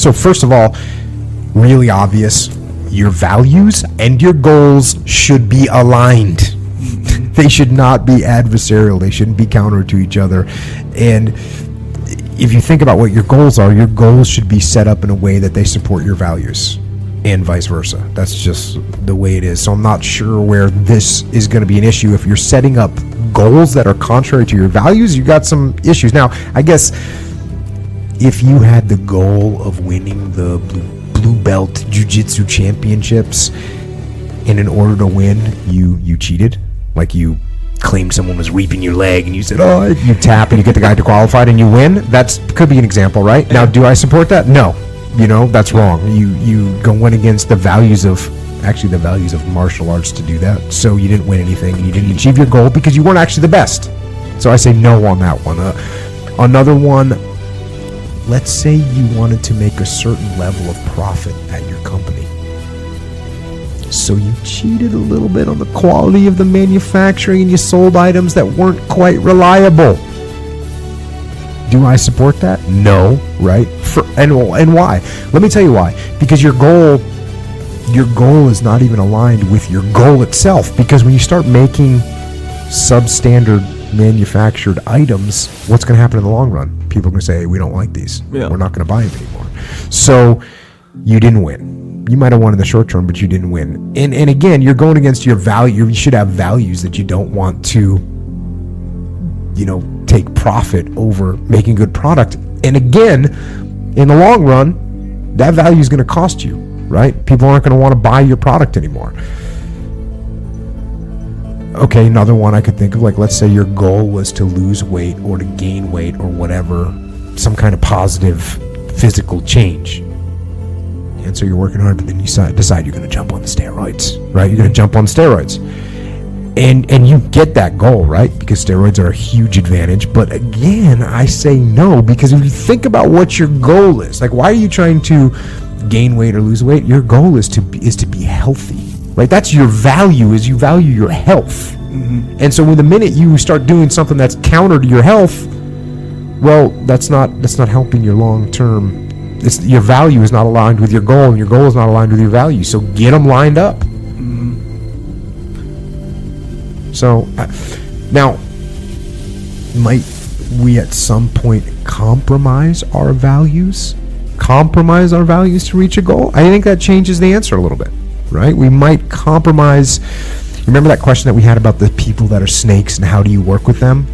So first of all, really obvious, your values and your goals should be aligned. They should not be adversarial. They shouldn't be counter to each other. And if you think about what your goals are, your goals should be set up in a way that they support your values, and vice versa. That's just the way it is. So I'm not sure where this is going to be an issue. If you're setting up goals that are contrary to your values, you got some issues. Now, I guess if you had the goal of winning the blue belt jiu-jitsu championships, and in order to win, you cheated, like you claimed someone was reaping your leg and you said, oh, you tap and you get the guy to qualified and you win, that could be an example, right? Now, do I support that? No. That's wrong. You going against the values of martial arts to do that. So you didn't win anything and you didn't achieve your goal because you weren't actually the best. So I say no on that one. Another one, let's say you wanted to make a certain level of profit at your company. So you cheated a little bit on the quality of the manufacturing and you sold items that weren't quite reliable. Do I support that? No, right? And why? Let me tell you why. Because your goal is not even aligned with your goal itself. Because when you start making substandard manufactured items, what's going to happen in the long run? People are going to say, hey, we don't like these. Yeah. We're not going to buy them anymore. So you didn't win. You might have won in the short term, but you didn't win. And again, you're going against your value. You should have values that you don't want to, take profit over making good product. And again, in the long run, that value is going to cost you, right? People aren't going to want to buy your product anymore. Okay, another one I could think of, like, let's say your goal was to lose weight or to gain weight or whatever, some kind of positive physical change. And so you're working hard, but then you decide you're going to jump on the steroids, right? You're going to jump on steroids. And you get that goal, right? Because steroids are a huge advantage. But again, I say no, because if you think about what your goal is, like, why are you trying to gain weight or lose weight? Your goal is to be healthy, right? That's your value, is you value your health. Mm-hmm. And so the minute you start doing something that's counter to your health, well, that's not helping your long-term. Your value is not aligned with your goal, and your goal is not aligned with your value. So get them lined up. So now, might we at some point compromise our values to reach a goal? I think that changes the answer a little bit, right? We might compromise. Remember that question that we had about the people that are snakes and how do you work with them?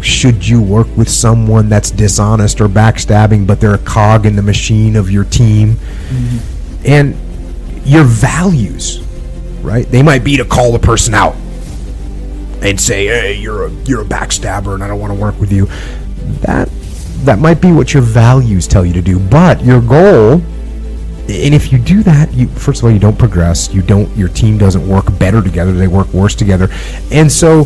Should you work with someone that's dishonest or backstabbing, but they're a cog in the machine of your team? Mm-hmm. And your values, right? They might be to call the person out and say, hey, you're a backstabber and I don't want to work with you. That might be what your values tell you to do. But your goal, and if you do that, first of all, you don't progress. Your team doesn't work better together. They work worse together. And so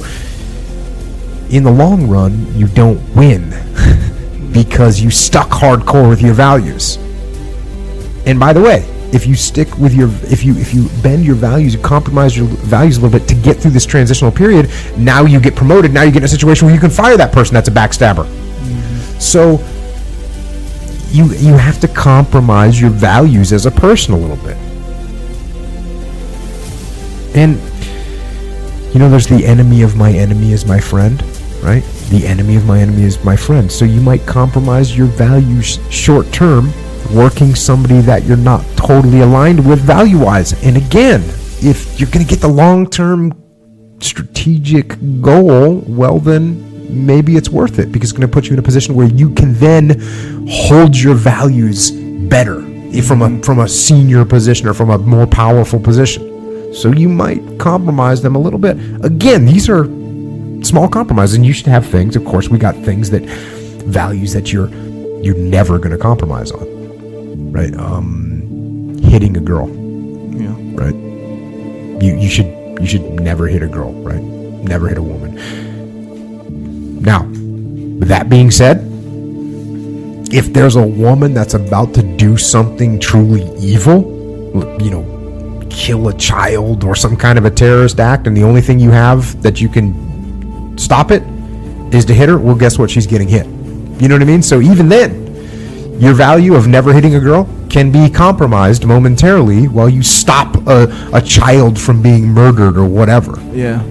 in the long run, you don't win because you stuck hardcore with your values. And by the way, if you stick with if you bend your values, you compromise your values a little bit to get through this transitional period, now you get promoted. Now you get in a situation where you can fire that person that's a backstabber. Mm-hmm. So you have to compromise your values as a person a little bit. And there's the enemy of my enemy is my friend, right? The enemy of my enemy is my friend. So you might compromise your values short term, working somebody that you're not totally aligned with value-wise. And again, if you're going to get the long-term strategic goal, well then maybe it's worth it, because it's going to put you in a position where you can then hold your values better from a senior position or from a more powerful position. So you might compromise them a little bit. Again, these are small compromises, and you should have things. Of course, we got things that values that you're never going to compromise on, right? Hitting a girl, yeah, right? You should never hit a girl, right? Never hit a woman. Now, with that being said, if there's a woman that's about to do something truly evil, kill a child or some kind of a terrorist act, and the only thing you have that you can stop it is to hit her, well, guess what? She's getting hit. You know what I mean? So even then, Your value of never hitting a girl can be compromised momentarily while you stop a child from being murdered or whatever. Yeah.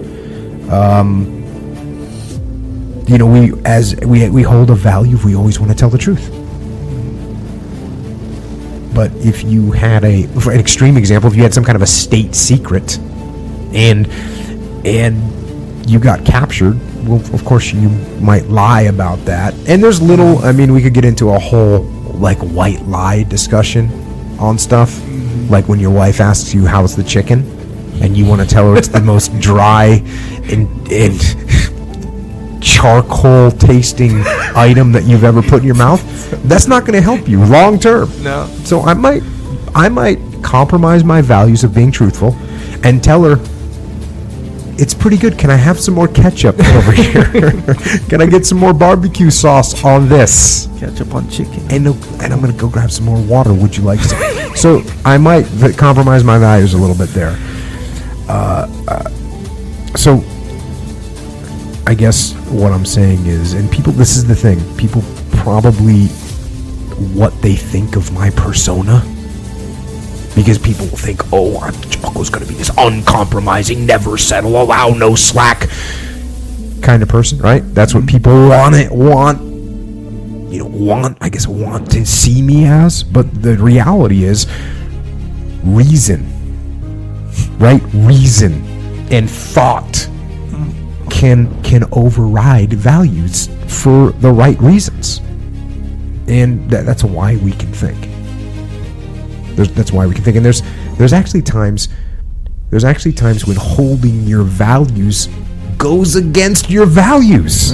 You know, we hold a value if we always want to tell the truth. But if you had for an extreme example, if you had some kind of a state secret and you got captured, well, of course you might lie about that. And there's we could get into a whole like white lie discussion on stuff. Like when your wife asks you, how's the chicken? And you want to tell her it's the most dry and charcoal tasting item that you've ever put in your mouth. That's not going to help you long term. No. So I might compromise my values of being truthful and tell her, it's pretty good. Can I have some more ketchup over here? Can I get some more barbecue sauce on this? Ketchup on chicken. And I'm going to go grab some more water. Would you like some? So I might compromise my values a little bit there. So I guess what I'm saying is, and people, this is the thing, people probably what they think of my persona, because people will think, oh, Jocko's going to be this uncompromising, never settle, allow no slack kind of person, right? That's what people want to see me as. But the reality is reason, right? Reason and thought can override values for the right reasons. And that's why we can think. That's why we can think. And there's actually times when holding your values goes against your values.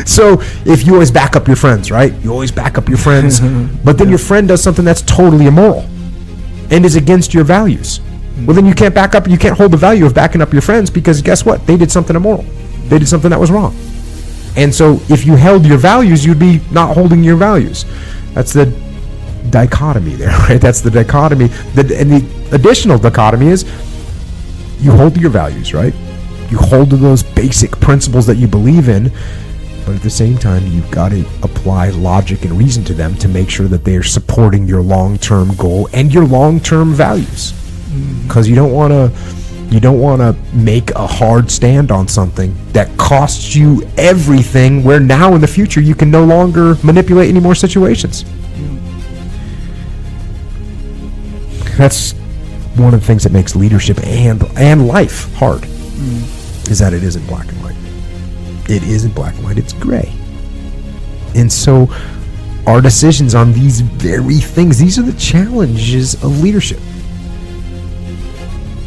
So if you always back up your friends, right? You always back up your friends, but then your friend does something that's totally immoral and is against your values. Well, then you can't hold the value of backing up your friends, because guess what? They did something immoral. They did something that was wrong. And so if you held your values, you'd be not holding your values. That's the dichotomy there, right? That's the dichotomy. And the additional dichotomy is you hold to your values, right? You hold to those basic principles that you believe in, but at the same time, you've got to apply logic and reason to them to make sure that they are supporting your long-term goal and your long-term values. Because you don't want to make a hard stand on something that costs you everything, where now in the future you can no longer manipulate any more situations. That's one of the things that makes leadership and life hard, is that it isn't black and white. It isn't black and white, it's gray. And so our decisions on these very things, these are the challenges of leadership.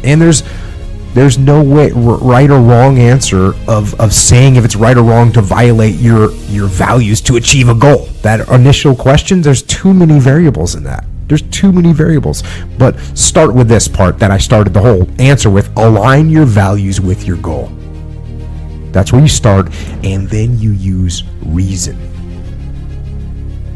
And there's no way, right or wrong answer of saying if it's right or wrong to violate your values to achieve a goal. That initial question, there's too many variables in that. There's too many variables. But start with this part that I started the whole answer with. Align your values with your goal. That's where you start, and then you use reason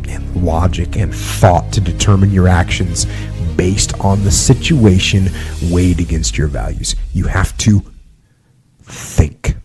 and logic and thought to determine your actions based on the situation weighed against your values. You have to think.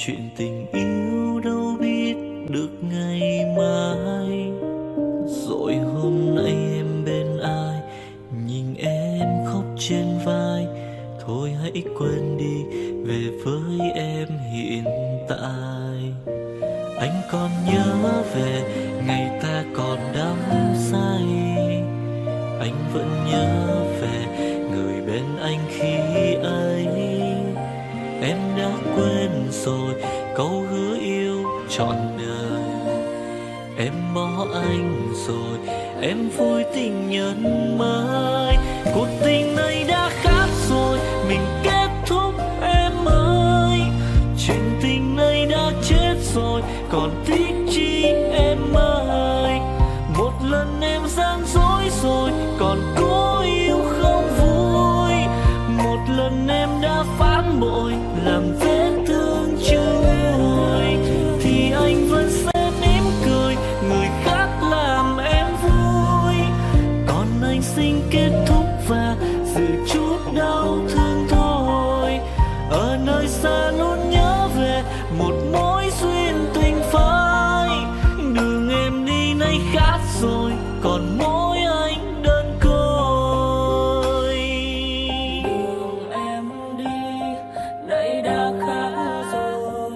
chuyện tình yêu đâu biết được ngày mai. Rồi hôm nay em bên ai, nhìn em khóc trên vai. Thôi hãy quên đi, về với em hiện tại. Anh còn nhớ về ngày ta còn đắm say. Anh vẫn nhớ về người bên anh khi ấy. Em đã quên rồi câu hứa yêu trọn đời. Em bỏ anh rồi, em vui tình nhân mới. Cuộc tình này đã khác rồi, mình kết thúc em ơi. Chuyện tình này đã chết rồi, còn tiếc chi em ơi. Một lần em gian dối rồi, còn cố yêu không vui. Một lần em đã phản bội, làm vết thương chưa nguôi. Thì anh vẫn sẽ mỉm cười, người khác làm em vui. Còn anh xin kết thúc và giữ chút đau thương thôi. Ở nơi xa luôn nhớ về một mối duyên tình phai. Đường em đi nay khác rồi, còn mỗi anh đơn côi. Đường em đi nay đã khác rồi,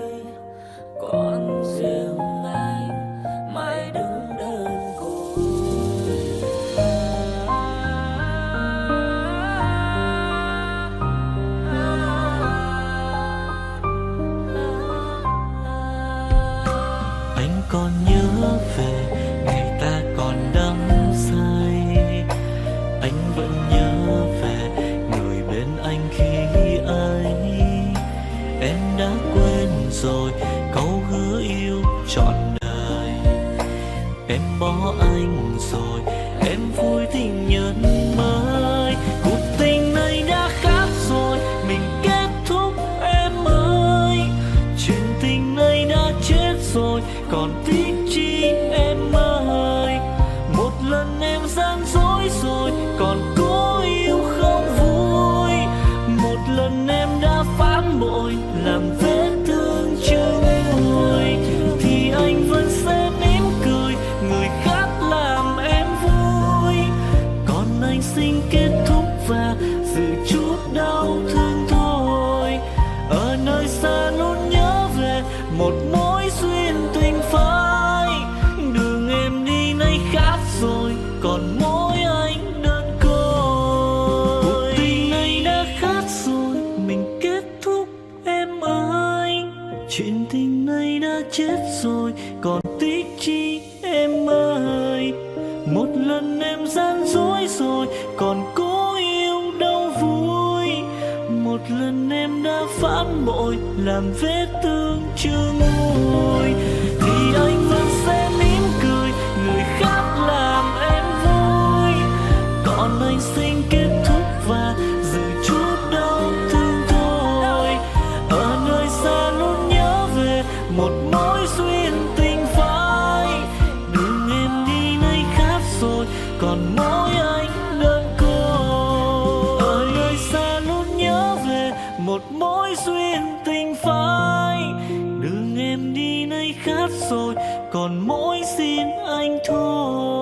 còn riêng anh mãi đứng đơn côi. Anh còn nhớ về ngày ta còn đắm say. Anh vẫn nhớ về người bên anh khi ấy. Em đã quên rồi câu hứa yêu trọn đời. Em bỏ anh rồi, em vui tình nhân mới. Cuộc tình này đã khác rồi, mình kết thúc em ơi. Chuyện tình này đã chết rồi, còn tiếc chi em ơi. Một lần em gian dối rồi, còn cố yêu không vui. Một lần em đã phản bội, làm vết thương chưa nguôi. Thì anh vẫn sẽ mỉm cười, người khác làm em vui. Còn anh xin kết thúc và giữ chút đau thương thôi. Ở nơi xa luôn nhớ về một mối duyên tình phai. Đường em đi nay khác rồi, còn mỗi anh đơn côi. Cuộc tình này đã khác rồi, mình kết thúc em ơi. Chuyện tình này đã chết rồi, còn tiếc chi em ơi. Một lần em gian dối rồi, còn cố yêu đâu vui. Một lần em đã phản bội, làm vết thương chưa nguôi. Thì anh vẫn sẽ mỉm cười, người khác làm em vui. Còn anh xin kết thúc và giữ chút đau thương thôi. Ở nơi xa luôn nhớ về một mối duyên tình phai. Đường em đi nay khác rồi, còn mỗi anh đơn côi. Ở nơi xa luôn nhớ về một mối duyên tình phai. Đường em đi nay khác rồi, còn mỗi xin anh thôi.